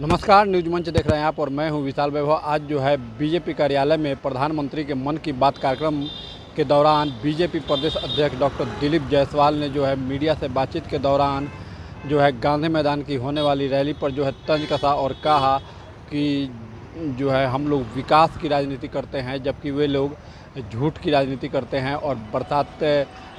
नमस्कार, न्यूज मंच देख रहे हैं आप और मैं हूं विशाल वैभव। आज जो है बीजेपी कार्यालय में प्रधानमंत्री के मन की बात कार्यक्रम के दौरान बीजेपी प्रदेश अध्यक्ष डॉक्टर दिलीप जायसवाल ने जो है मीडिया से बातचीत के दौरान जो है गांधी मैदान की होने वाली रैली पर जो है तंज कसा और कहा कि जो है हम लोग विकास की राजनीति करते हैं, जबकि वे लोग झूठ की राजनीति करते हैं और बरसात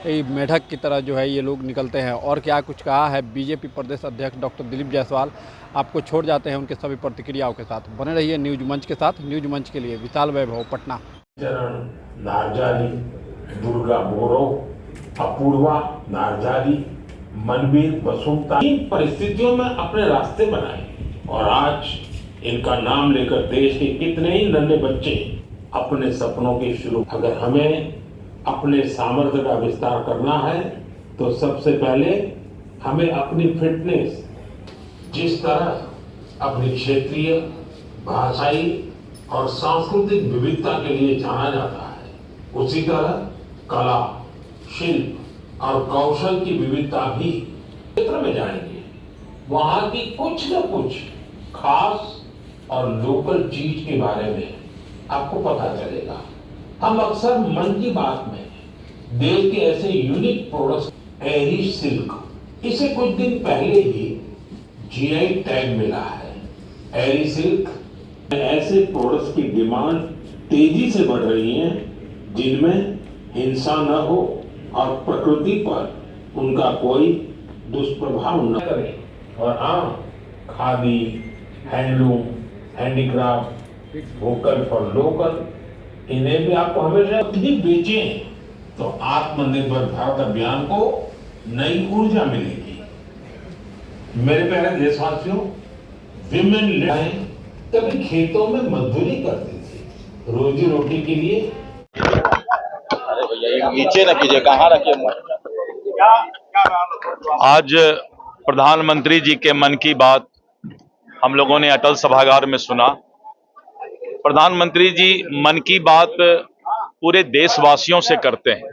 मेढक की तरह जो है ये लोग निकलते हैं। और क्या कुछ कहा है बीजेपी प्रदेश अध्यक्ष डॉक्टर दिलीप जायसवाल, आपको छोड़ जाते हैं उनके सभी प्रतिक्रियाओं के साथ। बने रहिए न्यूज मंच के साथ। न्यूज मंच के लिए विशाल वैभव, पटना। चरण नारजाली, दुर्गा बोरो, अपूर्वा नारजाली, मनवीर बसुमता इन परिस्थितियों में अपने रास्ते बनाए और आज इनका नाम लेकर देश के कितने ही नन्हे बच्चे अपने सपनों की शुरू। अगर हमें अपने सामर्थ्य का विस्तार करना है तो सबसे पहले हमें अपनी फिटनेस, जिस तरह अपनी क्षेत्रीय, भाषाई और सांस्कृतिक विविधता के लिए जाना जाता है, उसी तरह कला, शिल्प और कौशल की विविधता भी क्षेत्र में जाएंगे। वहां की कुछ न कुछ खास और लोकल चीज के बारे में आपको पता चलेगा। हम अक्सर मन की बात में देश के ऐसे यूनिक प्रोडक्ट्स, एरी सिल्क, इसे कुछ दिन पहले ही जीआई टैग मिला है। एरी सिल्क ऐसे प्रोडक्ट्स की डिमांड तेजी से बढ़ रही है जिनमें हिंसा न हो और प्रकृति पर उनका कोई दुष्प्रभाव न करे। और हाँ, khadi, handloom, handicraft, vocal for local, इन्हें भी आपको हमेशा ही बेचें तो आत्मनिर्भर भारत अभियान को नई ऊर्जा मिलेगी। मेरे प्यारे देशवासियों, विमेन लड़ाई कभी खेतों में मजदूरी करती थी रोजी रोटी के लिए। अरे भैया नीचे न कीजिए, कहाँ रखिए। आज प्रधानमंत्री जी के मन की बात हम लोगों ने अटल सभागार में सुना। प्रधानमंत्री जी मन की बात पूरे देशवासियों से करते हैं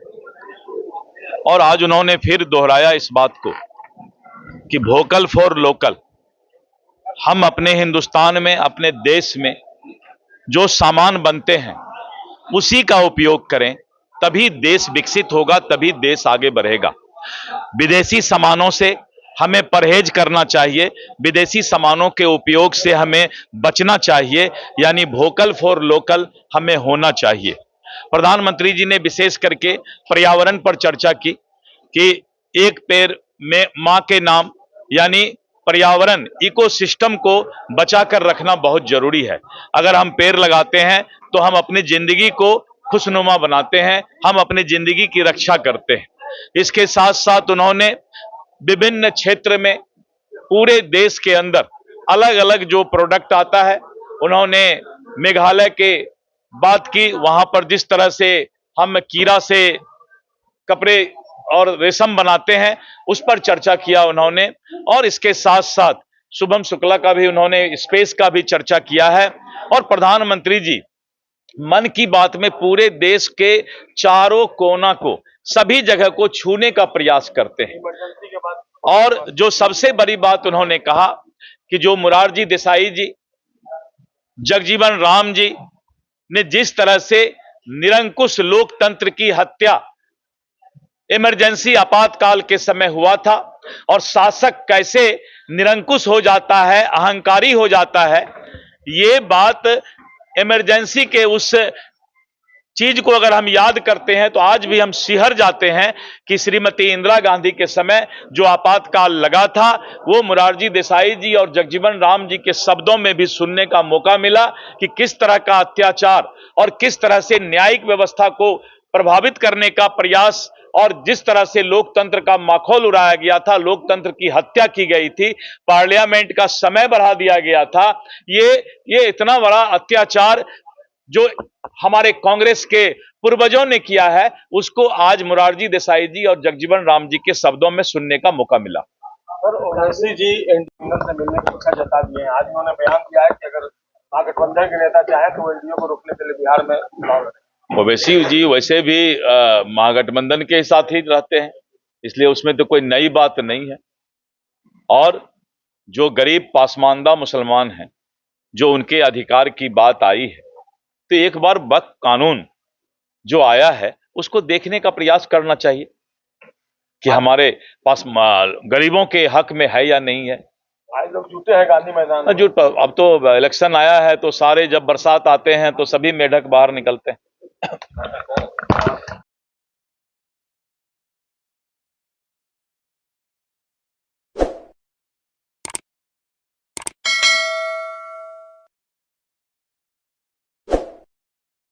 और आज उन्होंने फिर दोहराया इस बात को कि वोकल फॉर लोकल। हम अपने हिंदुस्तान में, अपने देश में जो सामान बनते हैं उसी का उपयोग करें, तभी देश विकसित होगा, तभी देश आगे बढ़ेगा। विदेशी सामानों से हमें परहेज करना चाहिए, विदेशी सामानों के उपयोग से हमें बचना चाहिए, यानी वोकल फॉर लोकल हमें होना चाहिए। प्रधानमंत्री जी ने विशेष करके पर्यावरण पर चर्चा की कि एक पेड़ में मां के नाम, यानी पर्यावरण, इकोसिस्टम को बचाकर रखना बहुत जरूरी है। अगर हम पेड़ लगाते हैं तो हम अपनी जिंदगी को खुशनुमा बनाते हैं, हम अपनी जिंदगी की रक्षा करते हैं। इसके साथ साथ उन्होंने विभिन्न क्षेत्र में पूरे देश के अंदर अलग अलग जो प्रोडक्ट आता है, उन्होंने मेघालय के बात की, वहां पर जिस तरह से हम कीड़ा से कपड़े और रेशम बनाते हैं उस पर चर्चा किया उन्होंने। और इसके साथ साथ शुभम शुक्ला का भी उन्होंने स्पेस का भी चर्चा किया है। और प्रधानमंत्री जी मन की बात में पूरे देश के चारों कोना को, सभी जगह को छूने का प्रयास करते हैं। और जो सबसे बड़ी बात उन्होंने कहा कि जो मोरारजी देसाई जी, जगजीवन राम जी ने जिस तरह से निरंकुश लोकतंत्र की हत्या इमरजेंसी आपातकाल के समय हुआ था और शासक कैसे निरंकुश हो जाता है, अहंकारी हो जाता है, ये बात इमरजेंसी के उस चीज को अगर हम याद करते हैं तो आज भी हम सिहर जाते हैं कि श्रीमती इंदिरा गांधी के समय जो आपातकाल लगा था वो मोरारजी देसाई जी और जगजीवन राम जी के शब्दों में भी सुनने का मौका मिला कि किस तरह का अत्याचार और किस तरह से न्यायिक व्यवस्था को प्रभावित करने का प्रयास और जिस तरह से लोकतंत्र का माखौल उड़ाया गया था, लोकतंत्र की हत्या की गई थी, पार्लियामेंट का समय बढ़ा दिया गया था। ये इतना बड़ा अत्याचार जो हमारे कांग्रेस के पूर्वजों ने किया है, उसको आज मोरारजी देसाई जी और जगजीवन राम जी के शब्दों में सुनने का मौका मिला। सर, ओवैसी जी एनडीए से मिलने की इच्छा जता दिए हैं। आज उन्होंने बयान दिया है कि अगर महागठबंधन के नेता चाहे तो वो एनडीए को रोकने के लिए बिहार में चुनाव लड़ेंगे। ओवैसी जी वैसे भी महागठबंधन के साथ ही रहते हैं, इसलिए उसमें तो कोई नई बात नहीं है। और जो गरीब पासमानदा मुसलमान हैं, जो उनके अधिकार की बात आई है, तो एक बार वक्फ कानून जो आया है उसको देखने का प्रयास करना चाहिए कि हमारे पास गरीबों के हक में है या नहीं है। आज लोग जुटे हैं गांधी मैदान में। जो अब तो इलेक्शन आया है तो सारे, जब बरसात आते हैं तो सभी मेढक बाहर निकलते हैं।